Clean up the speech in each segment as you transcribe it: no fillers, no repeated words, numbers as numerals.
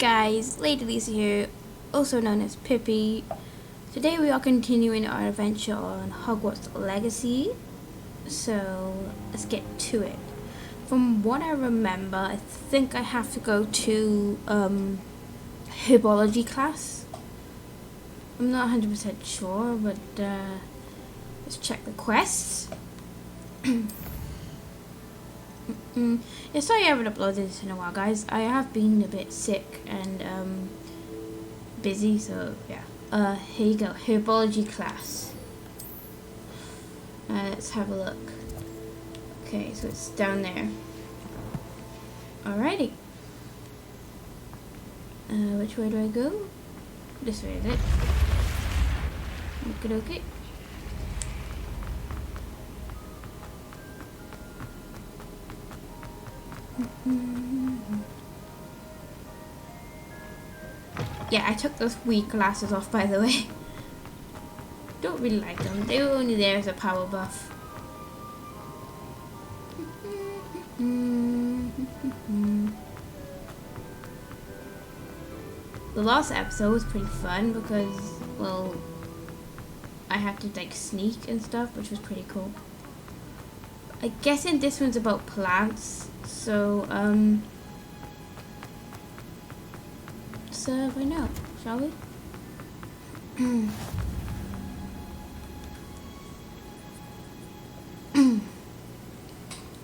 guys, Lady Lisa here, also known as Pippi. Today we are continuing our adventure on Hogwarts Legacy, so let's get to it. From what I remember, I think I have to go to herbology class. I'm not 100% sure, but let's check the quests. Yeah, sorry I haven't uploaded this in a while, guys. I have been a bit sick and busy, so yeah. Here you go, herbology class. Let's have a look. Okay, so it's down there. Alrighty. Which way do I go? This way, is it? Okay. Yeah, I took those wee glasses off, by the way. Don't really like them. They were only there as a power buff. The last episode was pretty fun because, well, I had to like sneak and stuff, which was pretty cool. I guess in this one's about plants, so find out, shall we?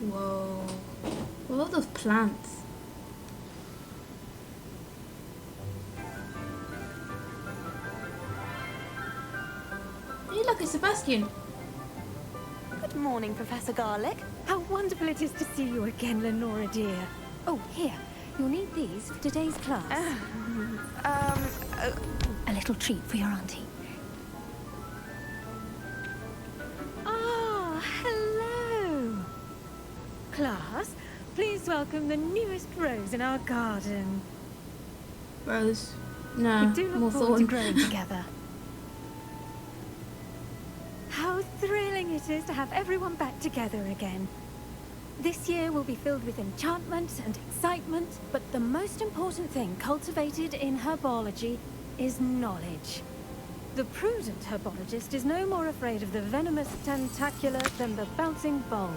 Whoa, what are all those plants? Hey, look, it's Sebastian. Good morning, Professor Garlic. How wonderful it is to see you again, Lenora dear. Oh, here. You'll need these for today's class. A little treat for your auntie. Ah, hello. Class, please welcome the newest rose in our garden. Rose. No, We do more look forward to thorn. growing together. How thrilling it is to have everyone back together again. This year will be filled with enchantment and excitement, but the most important thing cultivated in herbology is knowledge. The prudent herbologist is no more afraid of the venomous tentacular than the bouncing bulb.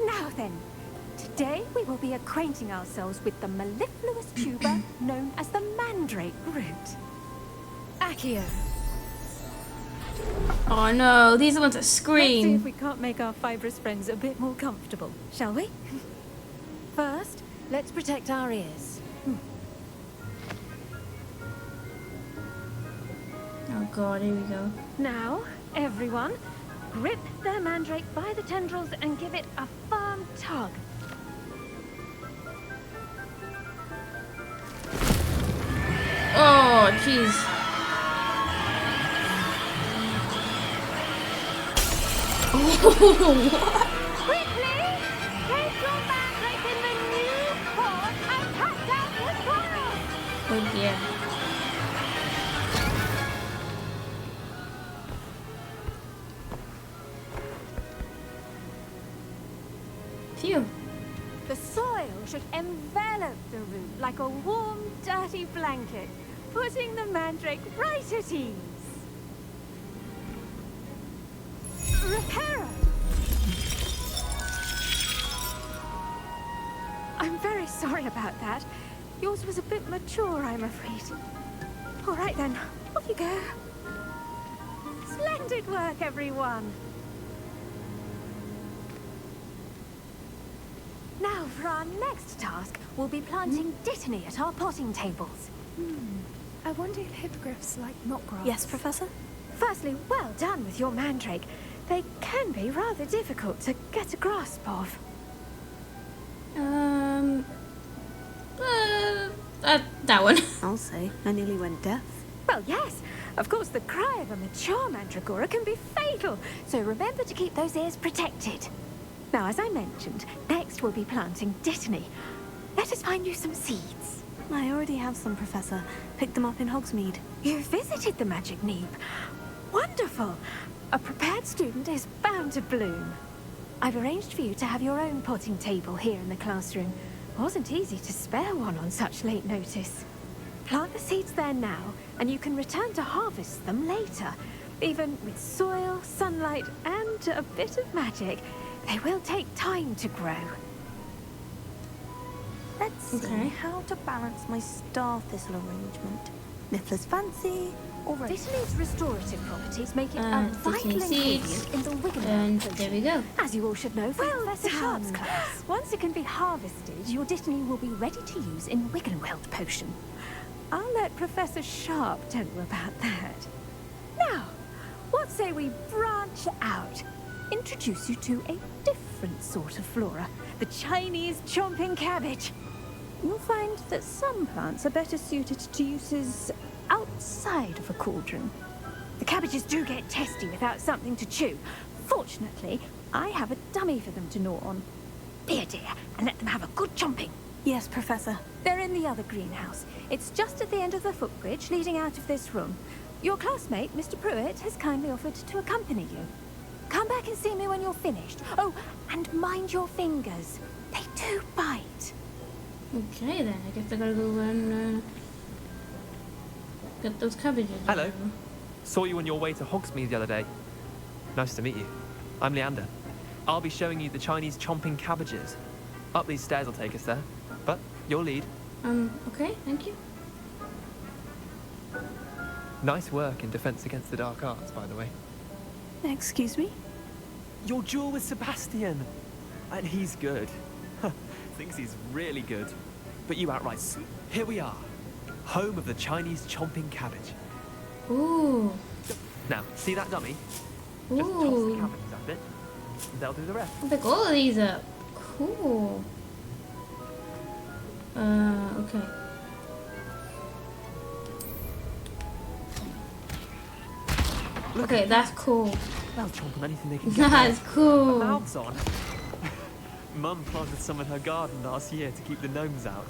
Now then, today we will be acquainting ourselves with the mellifluous tuber known as the mandrake root. Accio. Oh no, these are the ones that Let's see if scream. we can't make our fibrous friends a bit more comfortable, shall we? First, let's protect our ears. Oh god, here we go. Now, everyone, grip their mandrake by the tendrils and give it a firm tug. Oh, jeez. What? Quickly! Take your mandrake in the new pot and cut out the squirrel! Oh dear. Phew. The soil should envelop the root like a warm, dirty blanket, putting the mandrake right at ease. Reparo! I'm very sorry about that. Yours was a bit mature, I'm afraid. All right then, off you go. Splendid work, everyone. Now, for our next task, we'll be planting dittany at our potting tables. I wonder if hippogriffs like knotgrass. Yes, Professor? Firstly, well done with your mandrake. They can be rather difficult to get a grasp of. That one. I'll say, I nearly went deaf. Well, yes. Of course, the cry of a mature mandragora can be fatal, so remember to keep those ears protected. Now, as I mentioned, next we'll be planting dittany. Let us find you some seeds. I already have some, Professor. Picked them up in Hogsmeade. You visited the Magic Neep. Wonderful. A prepared student is bound to bloom. I've arranged for you to have your own potting table here in the classroom. Wasn't easy to spare one on such late notice. Plant the seeds there now, and you can return to harvest them later. Even with soil, sunlight, and a bit of magic, they will take time to grow. Let's see Okay. how to balance my star thistle arrangement. Niffler's fancy, or Dittany's restorative properties make it a And vital Dittany seeds. ingredient in the Wiggenweld And potion. there we go. As you all should know from Professor Sharp's class, once it can be harvested, your Dittany will be ready to use in Wiggenweld potion. I'll let Professor Sharp tell you about that. Now, what say we branch out? Introduce you to a different sort of flora, the Chinese chomping cabbage. You'll find that some plants are better suited to uses outside of a cauldron. The cabbages do get testy without something to chew. Fortunately, I have a dummy for them to gnaw on. Be a dear and let them have a good chomping. Yes, Professor. They're in the other greenhouse. It's just at the end of the footbridge leading out of this room. Your classmate, Mr. Pruitt, has kindly offered to accompany you. Come back and see me when you're finished. Oh, and mind your fingers. They do bite. Okay then, I guess I gotta go and get those cabbages. or Hello. whatever. Saw you on your way to Hogsmeade the other day. Nice to meet you. I'm Leander. I'll be showing you the Chinese chomping cabbages. Up these stairs will take us there. But your lead. Okay, thank you. Nice work in Defense Against the Dark Arts, by the way. Excuse me? Your duel with Sebastian. And he's good. Thinks he's really good. But you outright Here we are. Home of the Chinese chomping cabbage. Ooh. Now, see that dummy? Just toss the Ooh. cabbages at it. And they'll do the rest. I'll pick all of these up. Cool. Okay. Okay, that's cool. They'll chomp on anything they can get That's their cool. mouths on. Mum planted some in her garden last year to keep the gnomes out.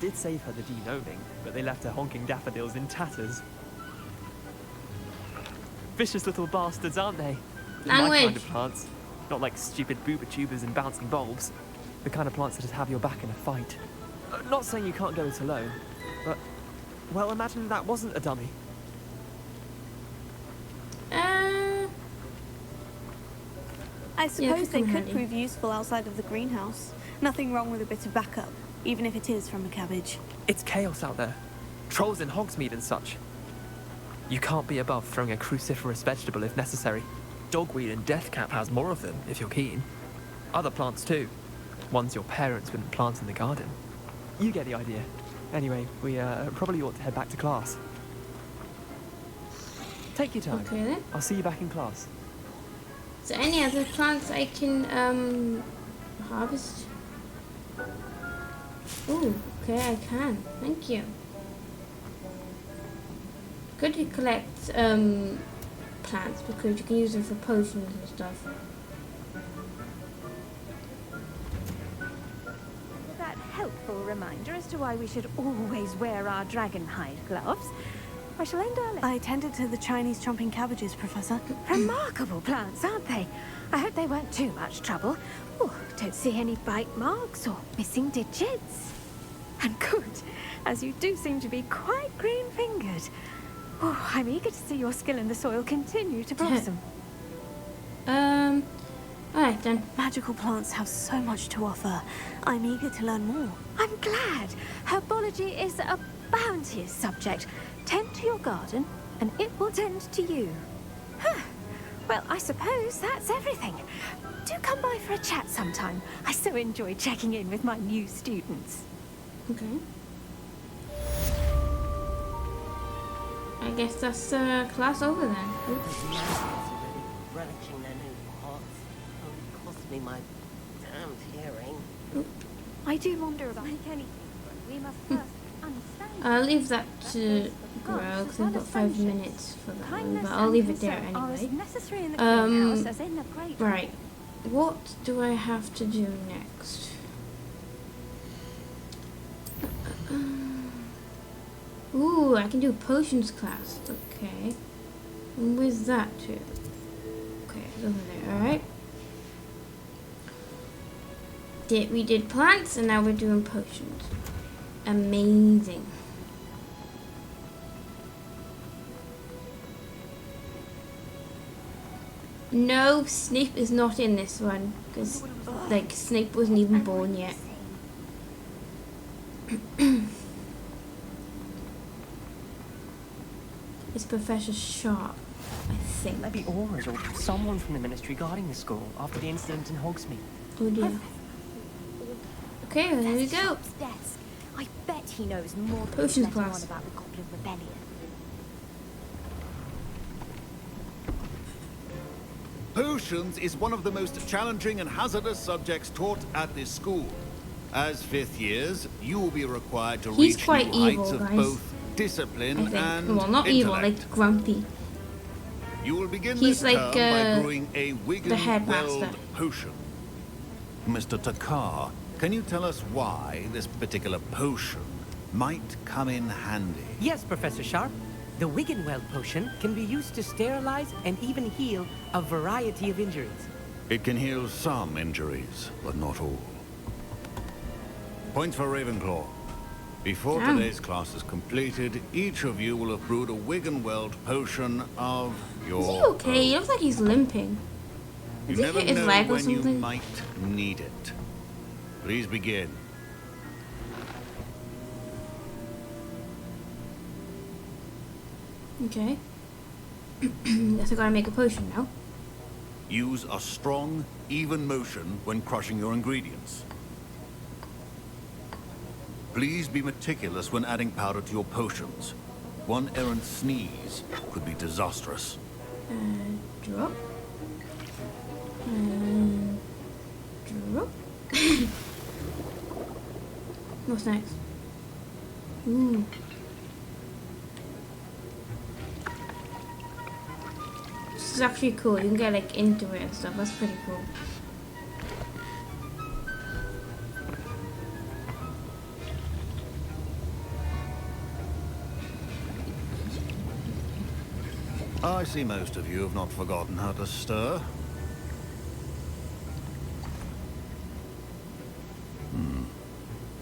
Did save her the de-gnoming, but they left her honking daffodils in tatters. Vicious little bastards, aren't they? My kind Language. of plants. Not like stupid booba tubers and bouncing bulbs. The kind of plants that just have your back in a fight. Not saying you can't go it alone, but... Well, imagine that wasn't a dummy. I suppose they come could handy. prove useful outside of the greenhouse. Nothing wrong with a bit of backup, even if it is from a cabbage. It's chaos out there. Trolls in Hogsmeade and such. You can't be above throwing a cruciferous vegetable if necessary. Dogweed and deathcap has more of them, if you're keen. Other plants too. Ones your parents wouldn't plant in the garden. You get the idea. Anyway, we probably ought to head back to class. Take your time. Okay then. I'll see you back in class. Is there any other plants I can harvest? Ooh, okay, I can. Thank you. Good to collect plants because you can use them for potions and stuff. With that helpful reminder as to why we should always wear our dragon hide gloves, I shall end early. I tended to the Chinese chomping cabbages, Professor. Remarkable plants, aren't they? I hope they weren't too much trouble. Oh, don't see any bite marks or missing digits. And good, as you do seem to be quite green-fingered. Oh, I'm eager to see your skill in the soil continue to blossom. Alright then. Magical plants have so much to offer. I'm eager to learn more. I'm glad. Herbology is a bounteous subject. Tend to your garden, and it will tend to you. Huh. Well, I suppose that's everything. Do come by for a chat sometime. I so enjoy checking in with my new students. Okay. I guess that's class over then. Oops. Relishing their new pots only cost me my damned hearing. I do wonder about anything, but we must first understand. I'll leave that to grow because I've got 5 minutes for that one, but I'll leave it there anyway. Necessary in the greenhouse as in the great. Right. What do I have to do next? Ooh, I can do potions class. Okay. And where's that too? Okay, it's over there, alright. We did plants, and now we're doing potions. Amazing. No, Snape is not in this one because, like, Snape wasn't even born yet. It's Professor Sharp, I think. Maybe Aura's or someone from the Ministry guarding the school after the incident in Hogsmeade. Oh dear. Okay, here we go. Sharp's desk. I bet he knows more than Potions letting on class. about the Goblin Rebellion. Potions is one of the most challenging and hazardous subjects taught at this school. As 5th years, you will be required to He's reach quite new evil, heights of guys. both I discipline think. and Well, not evil, intellect. like grumpy. You will begin He's this like, term by brewing a the headmaster. Wiggle-Weld potion. Mr. Takar, can you tell us why this particular potion might come in handy? Yes, Professor Sharp. The Wiggenweld potion can be used to sterilize and even heal a variety of injuries. It can heal some injuries, but not all. Points for Ravenclaw. Before Damn. today's class is completed, each of you will have brewed a Wiggenweld potion of your Is he okay? He looks like he's limping. You Has he never hit his know leg or when you something? might need it. Please begin. Okay. Guess I gotta make a potion now. Use a strong, even motion when crushing your ingredients. Please be meticulous when adding powder to your potions. One errant sneeze could be disastrous. Drop. Drop. What's next? Ooh. This is actually cool. You can get like into it and stuff. That's pretty cool. I see most of you have not forgotten how to stir.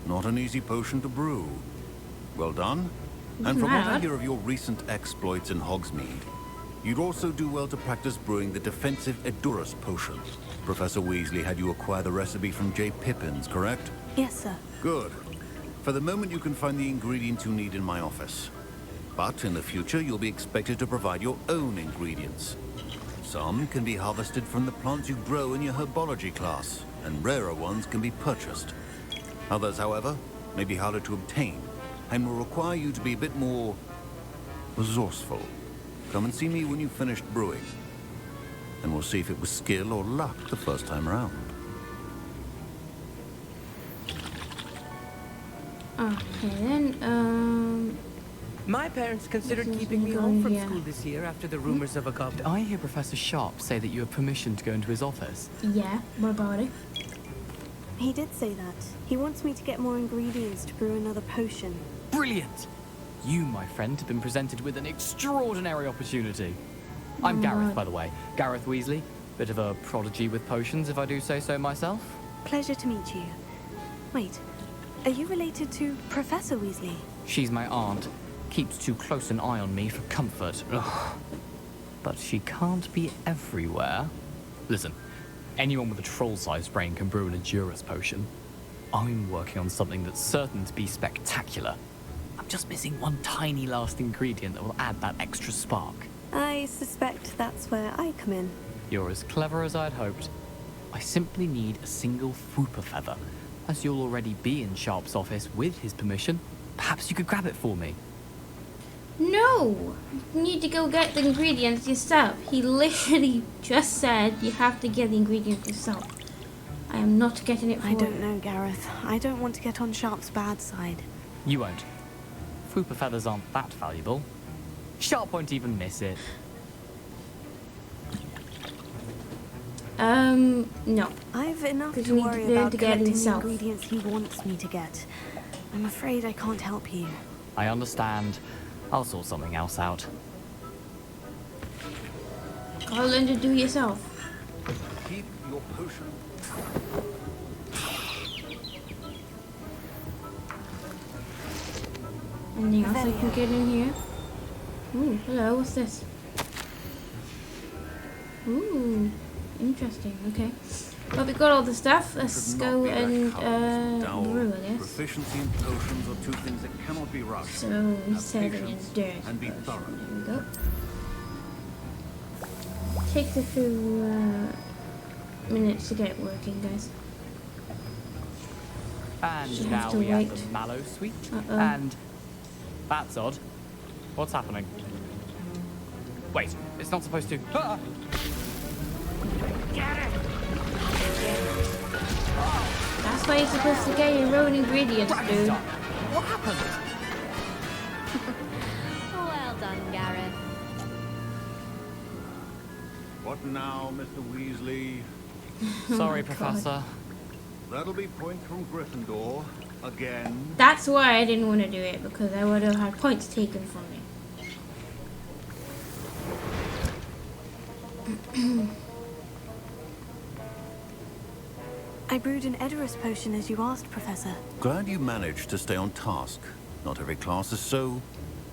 Not an easy potion to brew. Well done. And from what I Mad. hear of your recent exploits in Hogsmeade, you'd also do well to practice brewing the defensive Edurus potion. Professor Weasley had you acquire the recipe from J. Pippin's, correct? Yes, sir. Good. For the moment, you can find the ingredients you need in my office. But in the future, you'll be expected to provide your own ingredients. Some can be harvested from the plants you grow in your herbology class, and rarer ones can be purchased. Others, however, may be harder to obtain, and will require you to be a bit more resourceful. Come and see me when you've finished brewing, and we'll see if it was skill or luck the first time around. Okay then. My parents considered This is keeping me going home from here. school this year after the rumors of a goblin. I hear Professor Sharp say that you have permission to go into his office. Yeah. What about it? He did say that. He wants me to get more ingredients to brew another potion. Brilliant! You, my friend, have been presented with an extraordinary opportunity. I'm Gareth, by the way. Gareth Weasley. Bit of a prodigy with potions, if I do say so myself. Pleasure to meet you. Wait, are you related to Professor Weasley? She's my aunt. Keeps too close an eye on me for comfort. Ugh. But she can't be everywhere. Listen, anyone with a troll-sized brain can brew an Edurus potion. I'm working on something that's certain to be spectacular. I'm just missing one tiny last ingredient that will add that extra spark. I suspect that's where I come in. You're as clever as I'd hoped. I simply need a single Fooper feather. As you'll already be in Sharp's office with his permission, perhaps you could grab it for me. No! You need to go get the ingredients yourself. He literally just said you have to get the ingredients yourself. I am not getting it for I don't you. know, Gareth. I don't want to get on Sharp's bad side. You won't. Fooper feathers aren't that valuable. Sharp won't even miss it. No. I've enough 'Cause to you need worry to learn about to get it collecting the yourself. ingredients he wants me to get. I'm afraid I can't help you. I understand. I'll sort something else out. Gotta learn to do yourself. Keep your potion. Anything else I can get in here? Ooh, hello, what's this? Ooh, interesting, okay. Well, we got all the stuff. Let's go and brew, I guess. Proficiency in potions are two things that cannot be rushed. So we Have said patience endurance and be potion. thorough. There we go. Takes a few minutes to get it working, guys. And Should have now to we have wait. the mallow sweet. Uh-oh. And that's odd. What's happening? Wait, it's not supposed to. Ah! That's why you're supposed to get your own ingredients, dude. What happened? Well done, Gareth. What now, Mr. Weasley? Sorry, Oh my Professor. That'll be points from Gryffindor. Again. That's why I didn't want to do it, because I would have had points taken from me. I brewed an Edorus potion as you asked, Professor. Glad you managed to stay on task. Not every class is so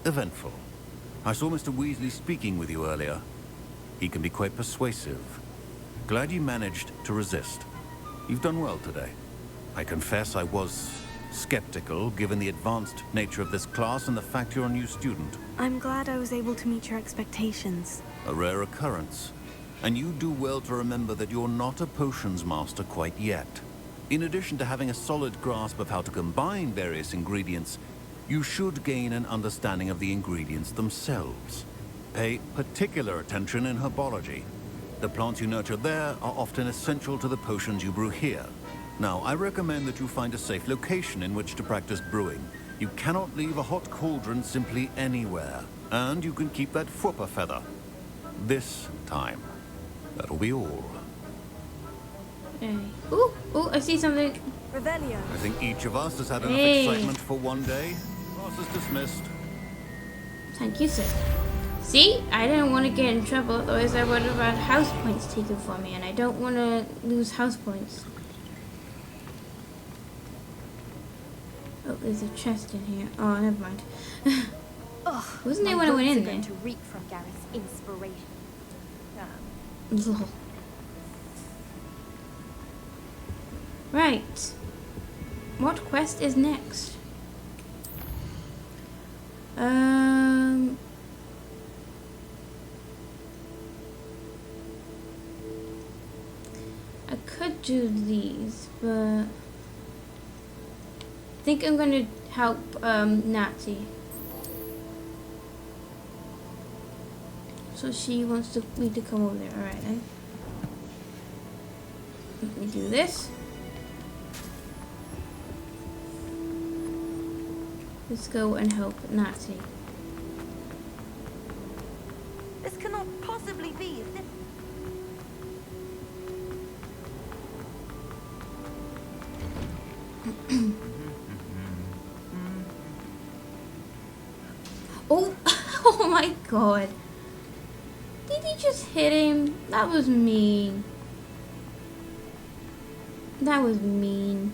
eventful. I saw Mr. Weasley speaking with you earlier. He can be quite persuasive. Glad you managed to resist. You've done well today. I confess I was skeptical, given the advanced nature of this class and the fact you're a new student. I'm glad I was able to meet your expectations. A rare occurrence. And you do well to remember that you're not a potions master quite yet. In addition to having a solid grasp of how to combine various ingredients, you should gain an understanding of the ingredients themselves. Pay particular attention in herbology. The plants you nurture there are often essential to the potions you brew here. Now, I recommend that you find a safe location in which to practice brewing. You cannot leave a hot cauldron simply anywhere. And you can keep that Fwooper feather. This time. That'll be all. Hey. Ooh, ooh, I see something. Revelio. I think each of us has had enough Hey. excitement for one day. Class is dismissed. Thank you, sir. See? I didn't want to get in trouble, otherwise I would have had house points taken from me, and I don't want to lose house points. Oh, there's a chest in here. Oh, never mind. Ugh, Wasn't there my when I went words in are going there? to reek from Gareth's inspiration. Lol. Right. What quest is next? I could do these, but I think I'm gonna help Natty. So she wants me to come over there. Alright then. Let me do this. Let's go and help Natty. This cannot possibly be, is it? Oh, oh my god. Did he just hit him? That was mean. That was mean.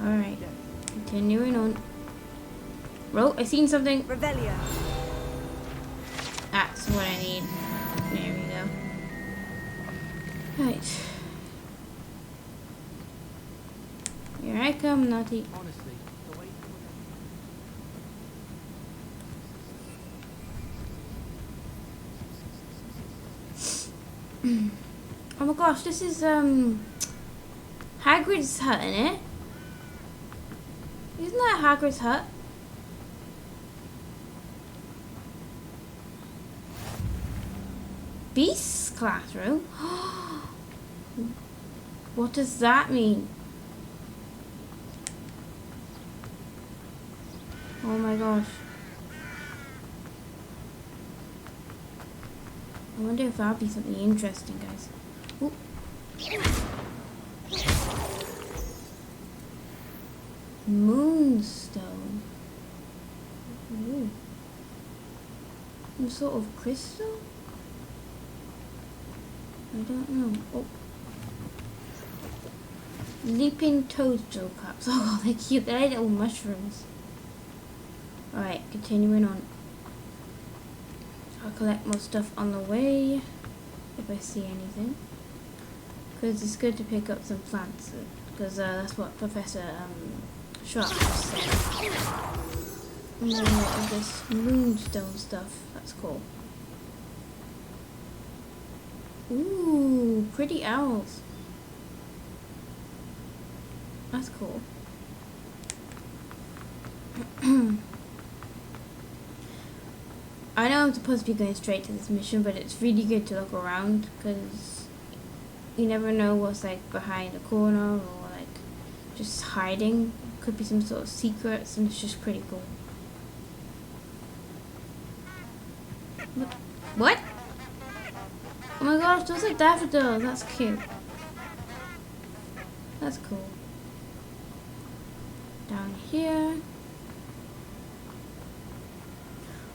Alright. Continuing on. Bro, I seen something. Revelio. That's what I need. There we go. Right. Here I come, Natty. Honestly, the way Oh my gosh, this is Hagrid's hut, isn't it? Isn't that Hagrid's hut? Beast's classroom? What does that mean? Oh my gosh. I wonder if that'll be something interesting, guys. Ooh. Moonstone. Ooh. Some sort of crystal? I don't know. Oh. Leaping toadstool cups. Oh, they're cute. They're like little mushrooms. Alright, continuing on. I'll collect more stuff on the way if I see anything. Because it's good to pick up some plants. Because that's what Professor Sharp said. And then of this moonstone stuff. That's cool. Ooh, pretty owls. That's cool. I know I'm supposed to be going straight to this mission, but it's really good to look around because you never know what's like behind a corner or like just hiding. Could be some sort of secrets, and it's just pretty cool. What? Oh my gosh, those are daffodils. That's cute. That's cool. Down here.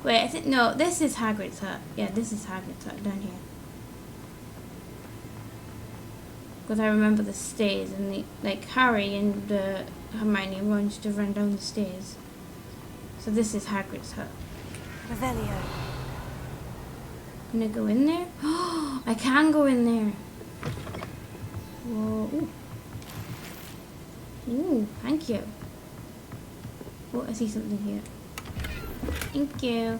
Wait, I think no. This is Hagrid's hut. Yeah, this is Hagrid's hut down here. Because I remember the stairs and the like Harry and Hermione and Ron used to run down the stairs. So this is Hagrid's hut. Revelio. Can I go in there? Oh, I can go in there. Whoa. Ooh. Ooh, thank you. Oh, I see something here. Thank you.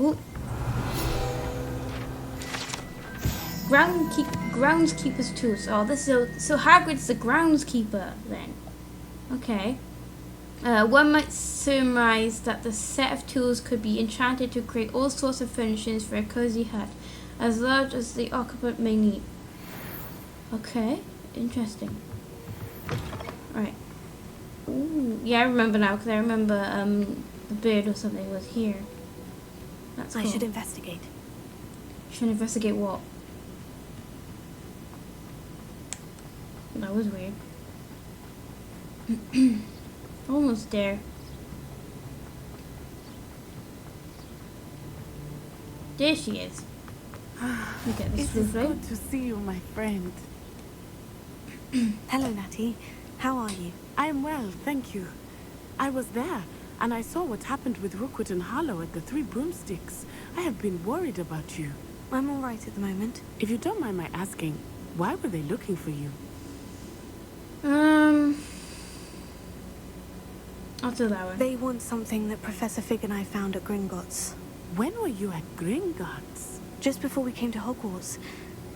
Ooh. Groundskeeper's tools. Oh, this is so Hagrid's the groundskeeper then. Okay. One might surmise that the set of tools could be enchanted to create all sorts of furnishings for a cozy hut, as large as the occupant may need. Okay, interesting. Alright. Ooh, yeah, I remember now, because I remember the bird or something was here. That's cool. I should investigate. Should investigate what? That was weird. Almost there. There she is. Look at this roof, right? Good to see you, my friend. Hello, Natty. How are you? I am well, thank you. I was there, and I saw what happened with Rookwood and Harlow at the Three Broomsticks. I have been worried about you. I'm all right at the moment. If you don't mind my asking, why were they looking for you? I'll do that one. They want something that Professor Fig and I found at Gringotts. When were you at Gringotts? Just before we came to Hogwarts.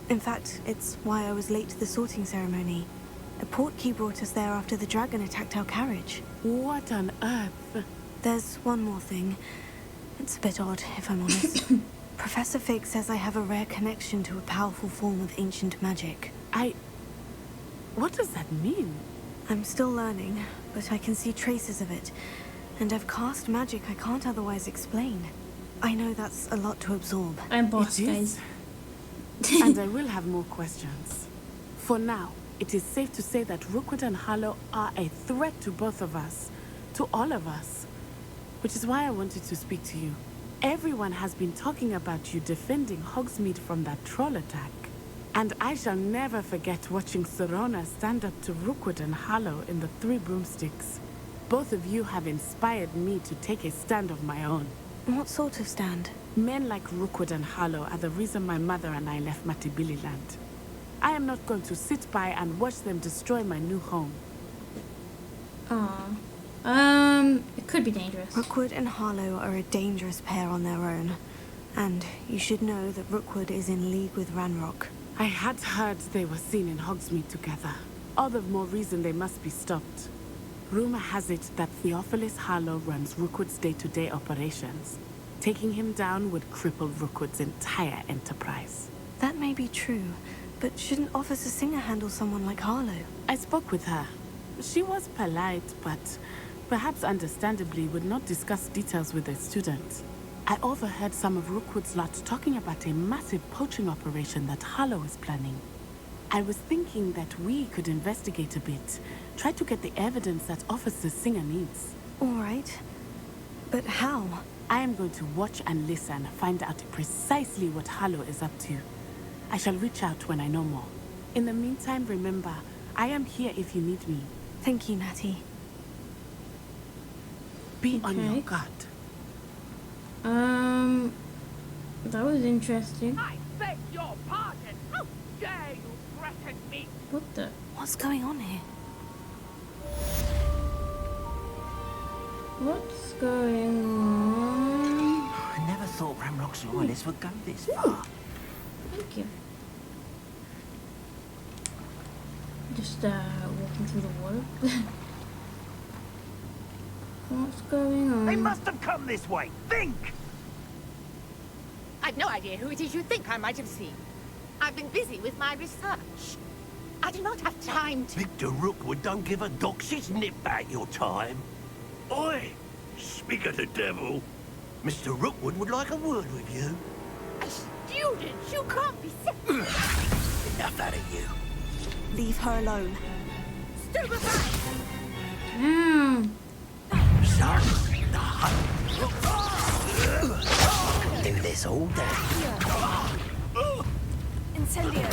In fact, it's why I was late to the sorting ceremony. A portkey brought us there after the dragon attacked our carriage. What on earth? There's one more thing. It's a bit odd, if I'm honest. Professor Fig says I have a rare connection to a powerful form of ancient magic. What does that mean? I'm still learning, but I can see traces of it. And I've cast magic I can't otherwise explain. I know that's a lot to absorb. I'm boss, It guys. is. And I will have more questions. For now, it is safe to say that Rookwood and Harlow are a threat to both of us. To all of us. Which is why I wanted to speak to you. Everyone has been talking about you defending Hogsmeade from that troll attack. And I shall never forget watching Serona stand up to Rookwood and Harlow in the Three Broomsticks. Both of you have inspired me to take a stand of my own. What sort of stand? Men like Rookwood and Harlow are the reason my mother and I left Matibililand. I am not going to sit by and watch them destroy my new home. It could be dangerous. Rookwood and Harlow are a dangerous pair on their own. And you should know that Rookwood is in league with Ranrock. I had heard they were seen in Hogsmeade together. All the more reason they must be stopped. Rumor has it that Theophilus Harlow runs Rookwood's day-to-day operations. Taking him down would cripple Rookwood's entire enterprise. That may be true, but shouldn't Officer Singer handle someone like Harlow? I spoke with her. She was polite, but perhaps understandably would not discuss details with a student. I overheard some of Rookwood's lot talking about a massive poaching operation that Harlow is planning. I was thinking that we could investigate a bit, try to get the evidence that Officer Singer needs. All right. But how? I am going to watch and listen, find out precisely what Harlow is up to. I shall reach out when I know more. In the meantime, remember, I am here if you need me. Thank you, Natty. Be on your guard. That was interesting. I beg your pardon. How dare you threaten me? What the? What's going on here? What's going on? I never thought Ramrock's loyalists would go this far. Thank you. Just walking through the water. What's going on? They must have come this way. Think! I've no idea who it is you think I might have seen. I've been busy with my research. I do not have time to... Victor Rookwood don't give a doxy's nip back your time. Oi! Speak of the devil. Mr. Rookwood would like a word with you. A student? You can't be serious. Enough out of you. Leave her alone. Stupefy! Son, can do this all day. Incendio.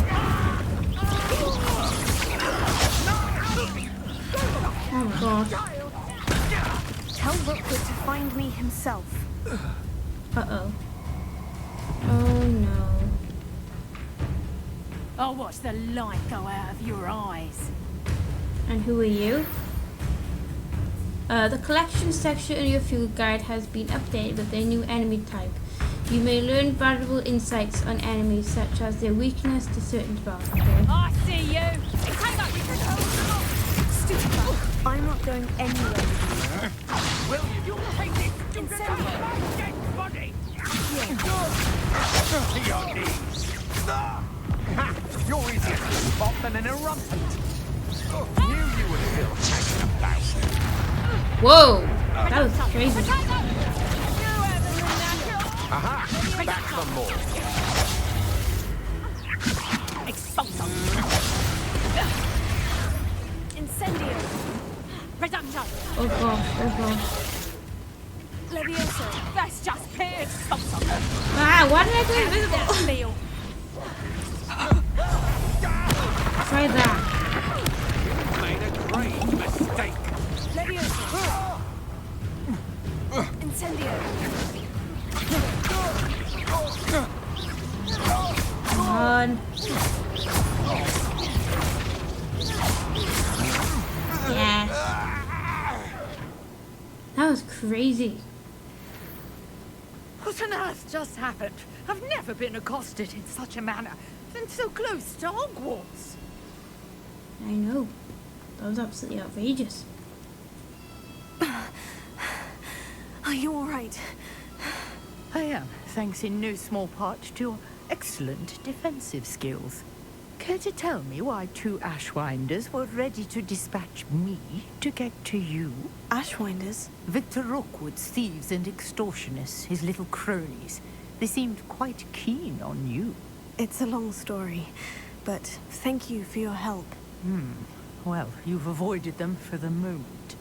Oh my god. Tell Rookwood to find me himself. Uh-oh. Oh no. I'll watch the light go out of your eyes. And who are you? The collection section in your field guide has been updated with a new enemy type. You may learn valuable insights on enemies, such as their weakness to certain spells. Okay. I see you. Hang up, you can hold them off. Stupid. I'm not going anywhere. Will you take this student out of my dead body? Your knees. You're easier to spot than an eruptant. Knew you would feel taken about. Whoa! That was crazy. Aha! Back some more. Expulso. Incendio. Reducto. Oh gosh, oh gosh. Levioso. That's just pure expulso. Ah, why did I go invisible? Leo. Try that. Made a great mistake. Levioso. Incendio. Come on. Yes. That was crazy. What on earth just happened? I've never been accosted in such a manner. And so close to Hogwarts. I know. That was absolutely outrageous. Are you all right? I am, thanks in no small part to your excellent defensive skills. Care to tell me why two Ashwinders were ready to dispatch me to get to you? Ashwinders? Victor Rookwood's thieves and extortionists, his little cronies. They seemed quite keen on you. It's a long story, but thank you for your help. Well, you've avoided them for the moment.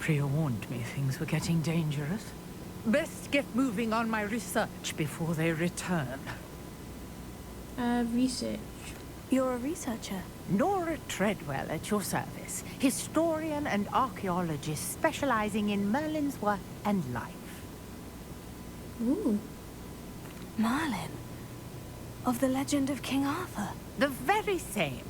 Priya warned me things were getting dangerous. Best get moving on my research before they return. Research. You're a researcher? Nora Treadwell at your service. Historian and archaeologist specializing in Merlin's work and life. Ooh. Merlin? Of the legend of King Arthur? The very same.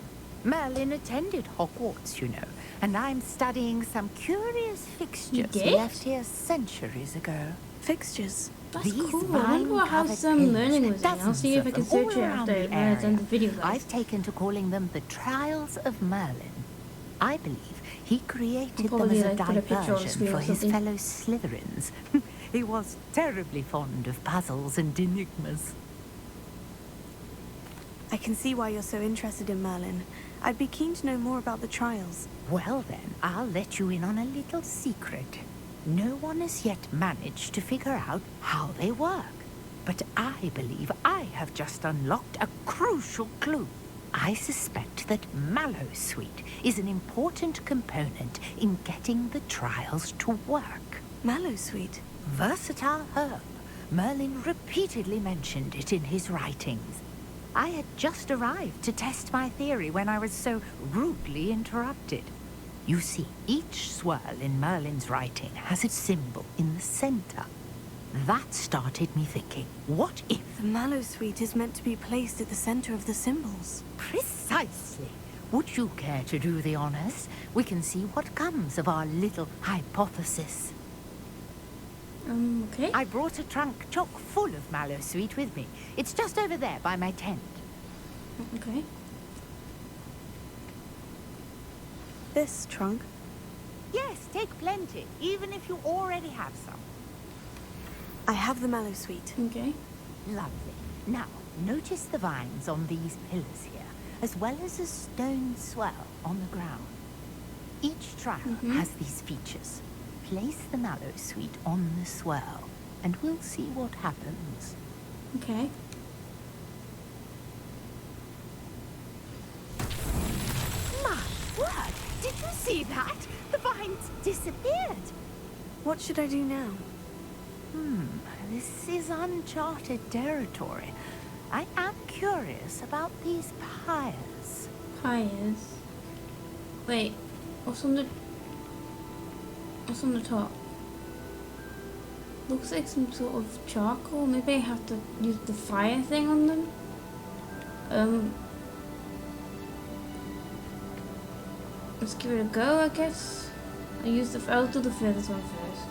Merlin attended Hogwarts, you know, and I'm studying some curious fixtures did? left here centuries ago. Fixtures? That's These cool. I wonder what house Merlin was in. I'll see if I can search it after I've done the video, guys. I've taken to calling them the Trials of Merlin. I believe he created them as a put a picture on the diversion screen for or his something. fellow Slytherins. He was terribly fond of puzzles and enigmas. I can see why you're so interested in Merlin. I'd be keen to know more about the trials. Well then, I'll let you in on a little secret. No one has yet managed to figure out how they work. But I believe I have just unlocked a crucial clue. I suspect that Mallowsweet is an important component in getting the trials to work. Mallowsweet? Versatile herb. Merlin repeatedly mentioned it in his writings. I had just arrived to test my theory when I was so rudely interrupted. You see, each swirl in Merlin's writing has its symbol in the center. That started me thinking, what if? The mallow sweet is meant to be placed at the center of the symbols. Precisely. Would you care to do the honors? We can see what comes of our little hypothesis. Okay. I brought a trunk chock full of mallow sweet with me. It's just over there by my tent. Okay. This trunk? Yes, take plenty, even if you already have some. I have the mallow sweet. Okay. Lovely. Now, notice the vines on these pillars here, as well as a stone swell on the ground. Each trial has these features. Place the mallow sweet on the swell, and we'll see what happens. Okay. My word! Did you see that? The vines disappeared. What should I do now? This is uncharted territory. I am curious about these pyres. Pyres. Wait, what's on the top? Looks like some sort of charcoal. Maybe I have to use the fire thing on them. Let's give it a go, I guess. I'll do the furthest one first.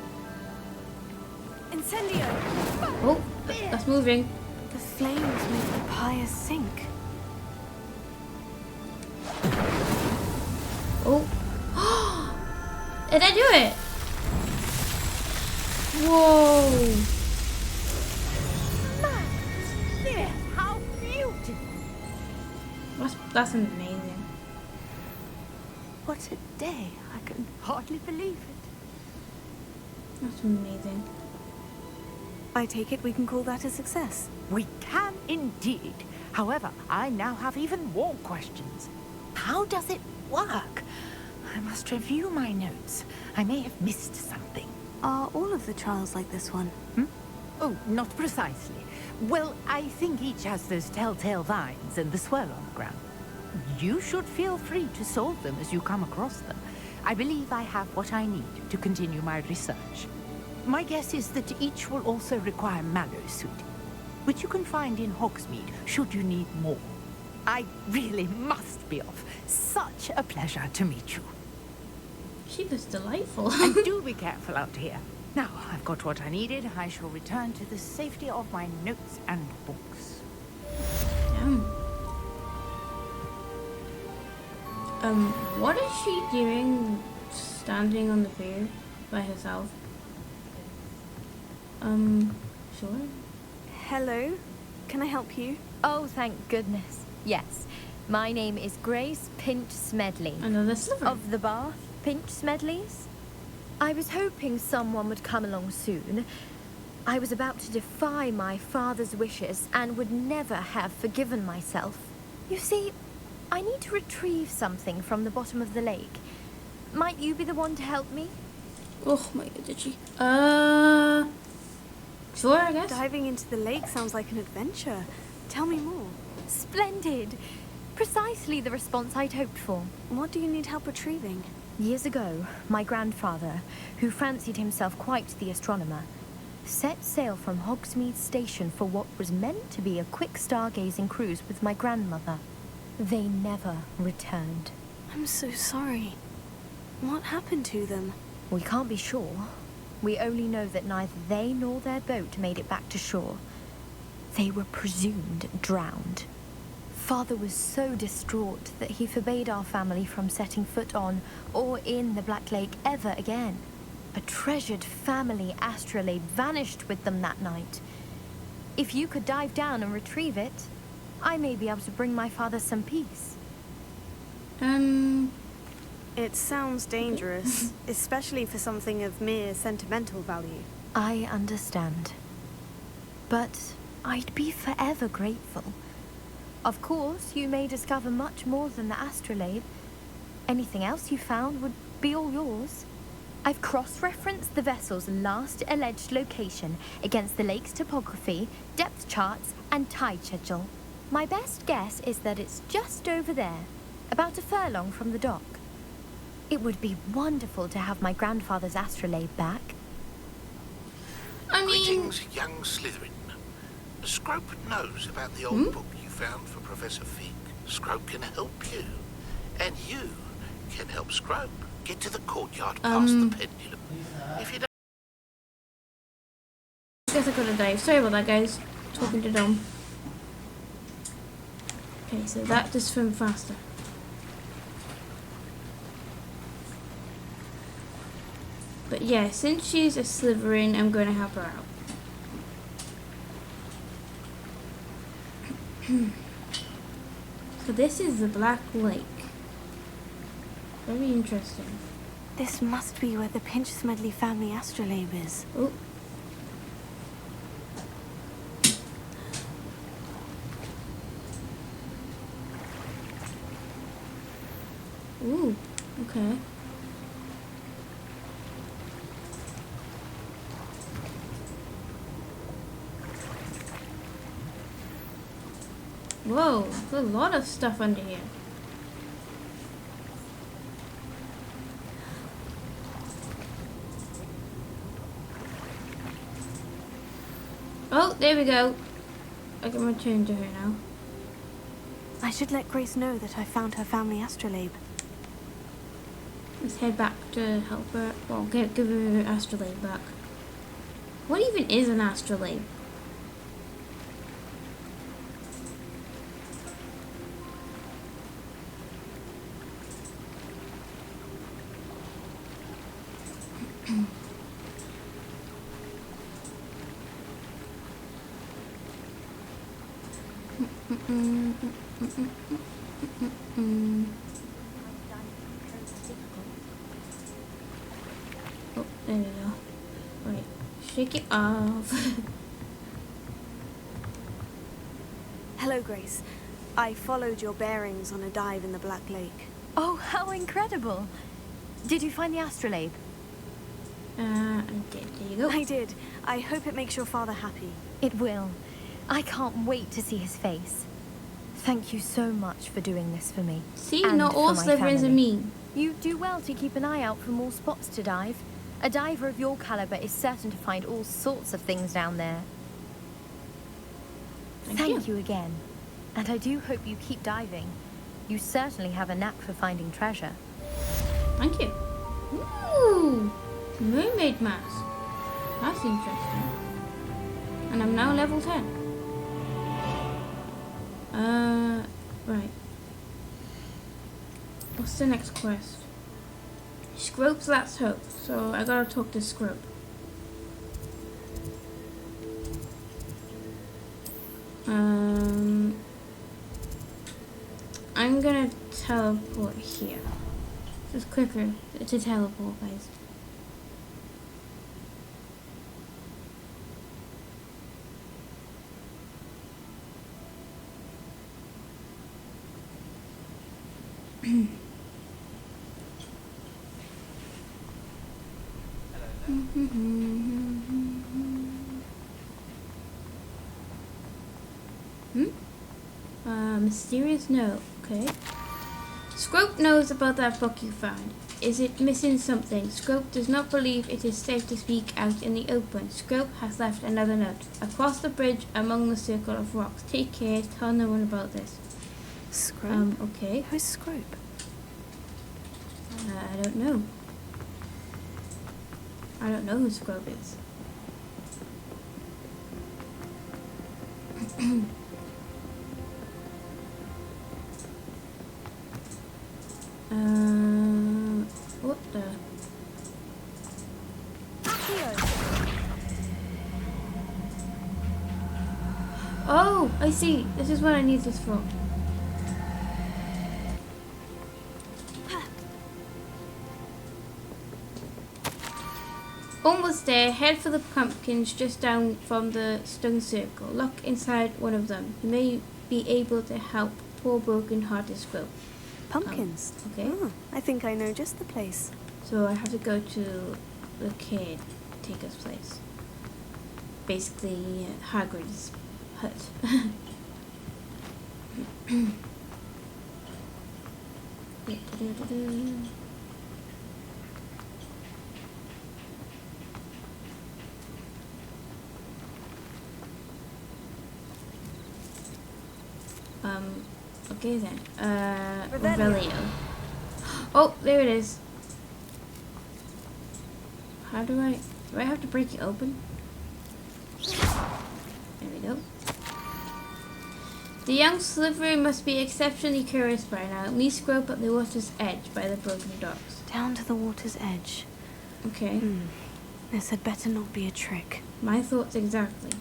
Incendio! Oh, that's moving. The flames make the pyre sink. Oh. Did I do it? Whoa. There, how beautiful! That's amazing. What a day. I can hardly believe it. That's amazing. I take it we can call that a success. We can indeed. However, I now have even more questions. How does it work? I must review my notes. I may have missed something. Are all of the trials like this one? Oh, not precisely. Well, I think each has those telltale vines and the swirl on the ground. You should feel free to solve them as you come across them. I believe I have what I need to continue my research. My guess is that each will also require mallow sweet, which you can find in Hogsmeade should you need more. I really must be off. Such a pleasure to meet you. She was delightful. And do be careful out here. Now, I've got what I needed. I shall return to the safety of my notes and books. What is she doing standing on the pier by herself? Sure. Hello. Can I help you? Oh, thank goodness. Yes. My name is Grace Pinch Smedley. Another sliver. Of the Bath Pinch Smedleys. I was hoping someone would come along soon. I was about to defy my father's wishes and would never have forgiven myself. You see, I need to retrieve something from the bottom of the lake. Might you be the one to help me? Oh my god, did she? Sure, I guess. Diving into the lake sounds like an adventure. Tell me more. Splendid. Precisely the response I'd hoped for. What do you need help retrieving? Years ago, my grandfather, who fancied himself quite the astronomer, set sail from Hogsmeade Station for what was meant to be a quick stargazing cruise with my grandmother. They never returned. I'm so sorry. What happened to them? We can't be sure. We only know that neither they nor their boat made it back to shore. They were presumed drowned. Father was so distraught that he forbade our family from setting foot on or in the Black Lake ever again. A treasured family astrolabe vanished with them that night. If you could dive down and retrieve it, I may be able to bring my father some peace. It sounds dangerous, especially for something of mere sentimental value. I understand. But I'd be forever grateful. Of course, you may discover much more than the astrolabe. Anything else you found would be all yours. I've cross-referenced the vessel's last alleged location against the lake's topography, depth charts, and tide schedule. My best guess is that it's just over there, about a furlong from the dock. It would be wonderful to have my grandfather's astrolabe back. I mean, Greetings, young Slytherin. Scrope knows about the old book you found for Professor Fig. Scrope can help you. And you can help Scrope get to the courtyard past the pendulum. If you don't... I guess I gotta dive. Sorry about that, guys. Talking to Dom. Okay, so that just swim faster. But yeah, since she's a Slytherin, I'm going to help her out. So this is the Black Lake. Very interesting. This must be where the Pinch Smedley family astrolabe is. Oh. Ooh, okay. Whoa, there's a lot of stuff under here. Oh, there we go. I can return to her now. I should let Grace know that I found her family astrolabe. Let's head back to help her. Well, give her her astrolabe back. What even is an astrolabe? Oh, there we go. Right, shake it off. Hello, Grace. I followed your bearings on a dive in the Black Lake. Oh, how incredible! Did you find the astrolabe? I did. There you go. I did. I hope it makes your father happy. It will. I can't wait to see his face. Thank you so much for doing this for me. See, and not all for my Slytherins are family. mean. You do well to keep an eye out for more spots to dive. A diver of your caliber is certain to find all sorts of things down there. Thank you again. And I do hope you keep diving. You certainly have a knack for finding treasure. Thank you. Ooh, mermaid mask. That's interesting. And I'm now level 10. Right. What's the next quest? Scrope's last hope. So I gotta talk to Scrope. I'm gonna teleport here. It's quicker to teleport, guys. Mysterious note. Okay. Scrope knows about that book you found. Is it missing something? Scrope does not believe it is safe to speak out in the open. Scrope has left another note. Across the bridge among the circle of rocks. Take care. Tell no one about this. Scrope? Okay. Who's Scrope? I don't know. I don't know who Scrope is. What the? Oh, I see. This is what I need this for. Almost there. Head for the pumpkins just down from the stone circle. Look inside one of them. You may be able to help poor broken-hearted Scrope. Pumpkins? Okay. Oh, I think I know just the place. So I have to go to the kid take us place. Basically, Hagrid's hut. Okay then. Revelio. Oh, there it is. How do I have to break it open? There we go. The young Slivery must be exceptionally curious by now. Meet Scrope at the water's edge by the broken docks. Down to the water's edge. Okay. This had better not be a trick. My thoughts exactly.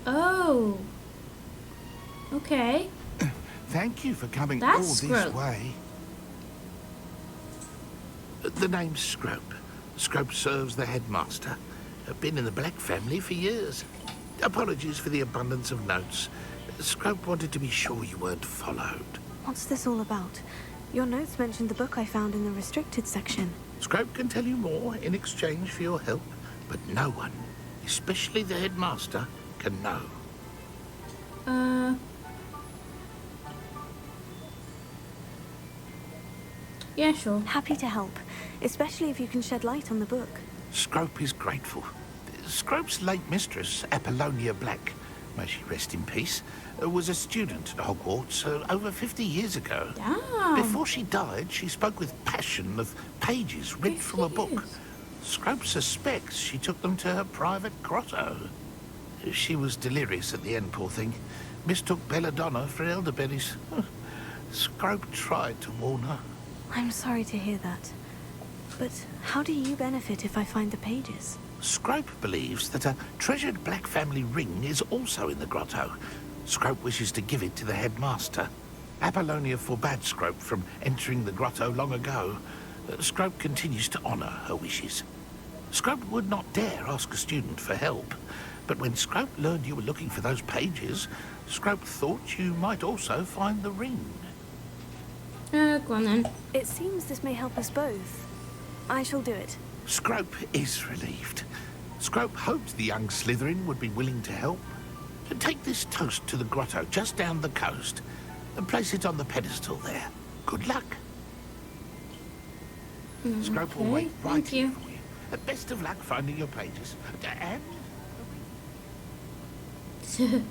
Oh. Okay. Thank you for coming That's all this Scrope. way. The name's Scrope. Scrope serves the headmaster. I've been in the Black family for years. Apologies for the abundance of notes. Scrope wanted to be sure you weren't followed. What's this all about? Your notes mentioned the book I found in the restricted section. Scrope can tell you more in exchange for your help, but no one, especially the headmaster, can know. Yeah, sure. Happy to help, especially if you can shed light on the book. Scrope is grateful. Scrope's late mistress, Apollonia Black, may she rest in peace, was a student at Hogwarts over 50 years ago. Damn. Before she died, she spoke with passion of pages ripped from a book. Scrope suspects she took them to her private grotto. She was delirious at the end, poor thing. Mistook belladonna for elderberries. Scrope tried to warn her. I'm sorry to hear that. But how do you benefit if I find the pages? Scrope believes that a treasured Black family ring is also in the grotto. Scrope wishes to give it to the headmaster. Apollonia forbade Scrope from entering the grotto long ago. Scrope continues to honour her wishes. Scrope would not dare ask a student for help, but when Scrope learned you were looking for those pages, Scrope thought you might also find the ring. Go on then. It seems this may help us both. I shall do it. Scrope is relieved. Scrope hoped the young Slytherin would be willing to help. Take this toast to the grotto just down the coast and place it on the pedestal there. Good luck. Scrope will wait right here for you. Best of luck finding your pages. And... So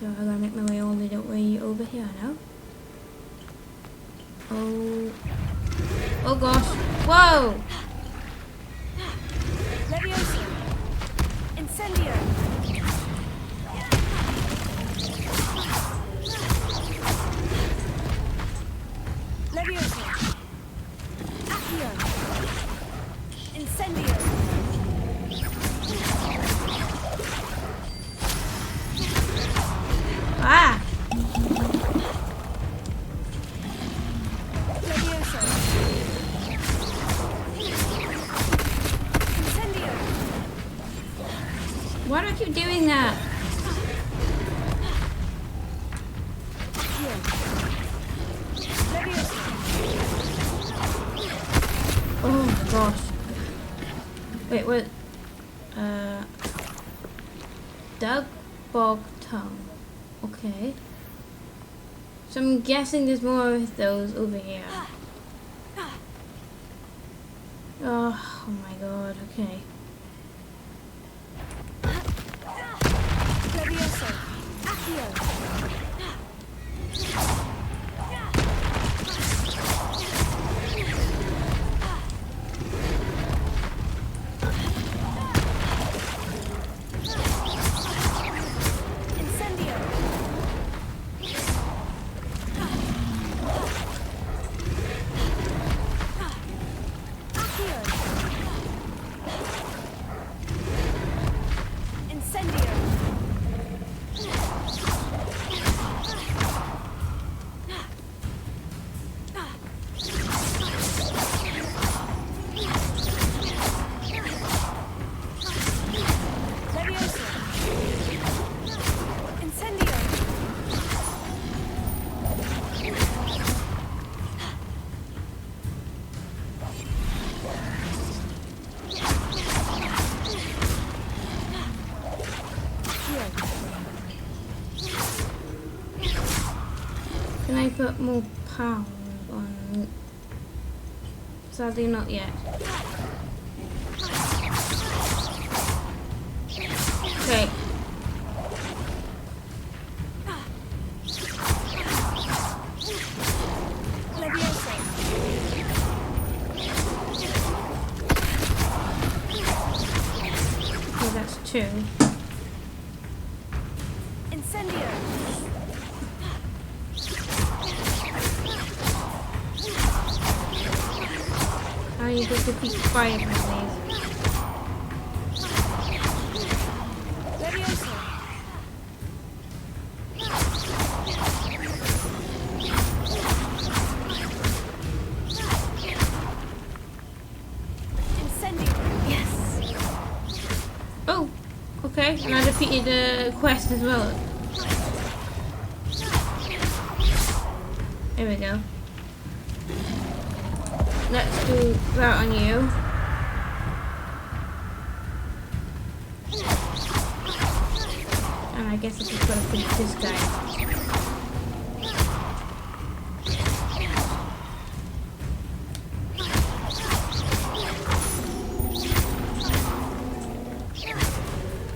I gotta make my way all the way over here now. Oh gosh. Whoa! Leviosa! Incendio! Leviosa! Accio! Incendio! Ah! Leviosa! Incendio! Why do I keep doing that? Accio! Leviosa! Oh gosh. Wait, what? Dug Bog Tongue. Okay. So I'm guessing there's more of those over here. Oh my god, okay. Leviosa! Accio! Incendio! Can I put more power on? Sadly, not yet. Okay. Okay, that's 2. Incendio. I need to defeat 5 of these. Leviosa. Incendio. Yes. Oh, okay. And I defeated the quest as well. There we go. Let's do that on you. And I guess I just gotta finish this guy.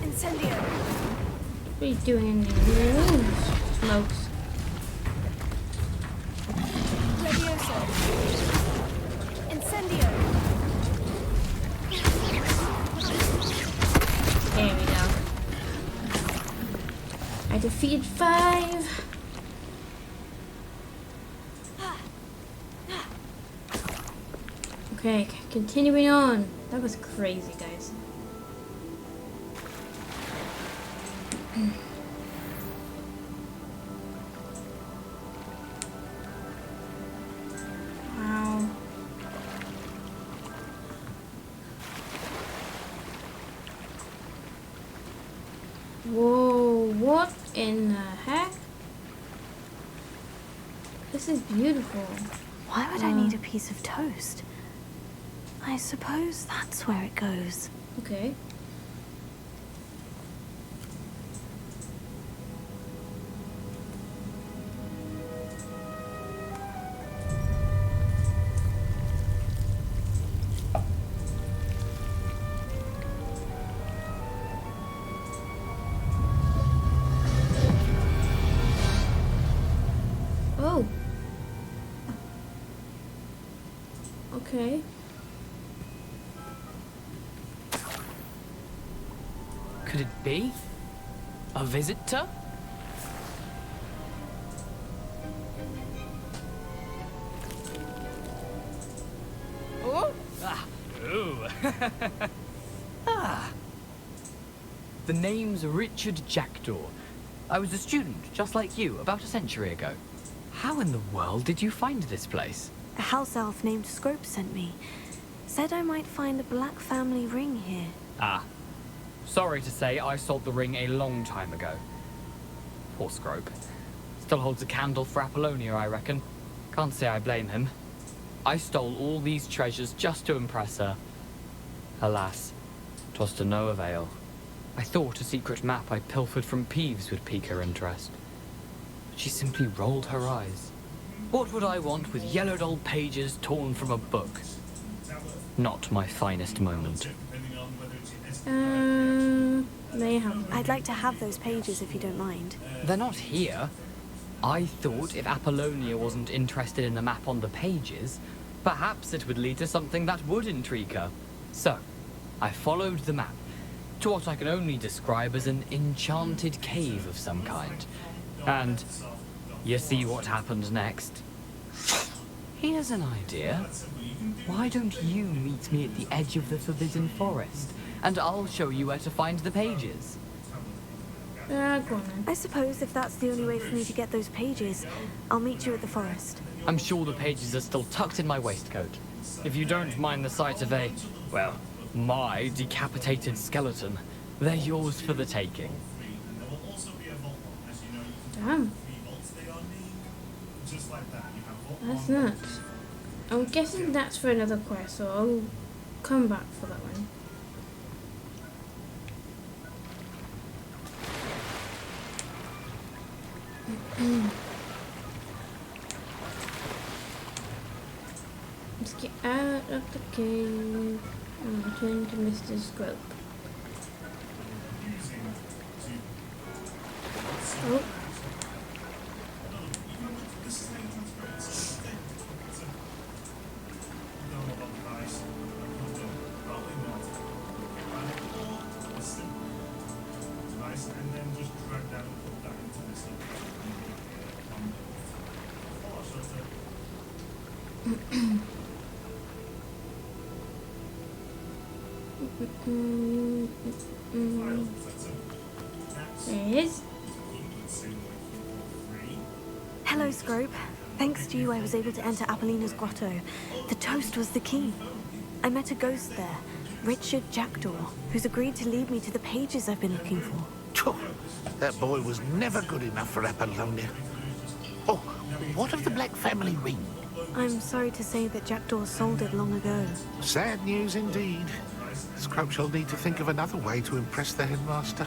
Incendio. What are you doing in there? Ooh, smokes. Leviosa. Incendio. There we go. I defeated 5. Okay, continuing on. That was crazy, guys. Wow. Whoa, what in the heck? This is beautiful. Why would I need a piece of toast? I suppose that's where it goes. Okay. Oh. Okay. Could it be? A visitor? Oh! Ah! Ooh! Ah! The name's Richard Jackdaw. I was a student, just like you, about a century ago. How in the world did you find this place? A house elf named Scrope sent me. Said I might find a black family ring here. Ah. Sorry to say, I sold the ring a long time ago. Poor Scrope. Still holds a candle for Apollonia, I reckon. Can't say I blame him. I stole all these treasures just to impress her. Alas, 'twas to no avail. I thought a secret map I pilfered from Peeves would pique her interest. But she simply rolled her eyes. What would I want with yellowed old pages torn from a book? Not my finest moment. They have. I'd like to have those pages if you don't mind. They're not here. I thought if Apollonia wasn't interested in the map on the pages, perhaps it would lead to something that would intrigue her. So, I followed the map to what I can only describe as an enchanted cave of some kind. And you see what happened next. Here's an idea. Why don't you meet me at the edge of the Forbidden Forest, and I'll show you where to find the pages. Go on then. I suppose if that's the only way for me to get those pages, I'll meet you at the forest. I'm sure the pages are still tucked in my waistcoat. If you don't mind the sight of a, well, my decapitated skeleton, they're yours for the taking. Damn. That's nuts. I'm guessing that's for another quest, so I'll come back for that one. Let's get out of the cave and return to Mr. Scrope. Oh. There it is. Hello, Scrope. Thanks to you, I was able to enter Apollina's grotto. The toast was the key. I met a ghost there, Richard Jackdaw, who's agreed to lead me to the pages I've been looking for. Phew, that boy was never good enough for Apollonia. Oh, what of the Black family ring? I'm sorry to say that Jackdaw sold it long ago. Sad news indeed. Scrope shall need to think of another way to impress the headmaster.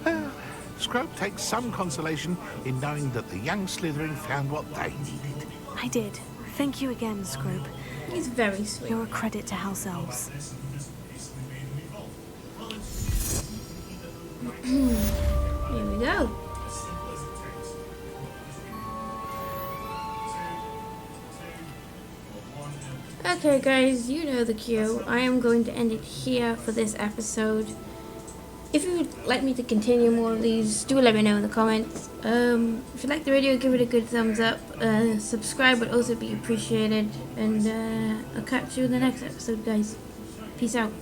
Well, Scrope takes some consolation in knowing that the young Slytherin found what they needed. I did. Thank you again, Scrope. He's very sweet. You're a credit to House Elves. Here we go. Okay guys, you know the cue. I am going to end it here for this episode. If you would like me to continue more of these, do let me know in the comments. If you like the video, give it a good thumbs up. Subscribe would also be appreciated. And I'll catch you in the next episode, guys. Peace out.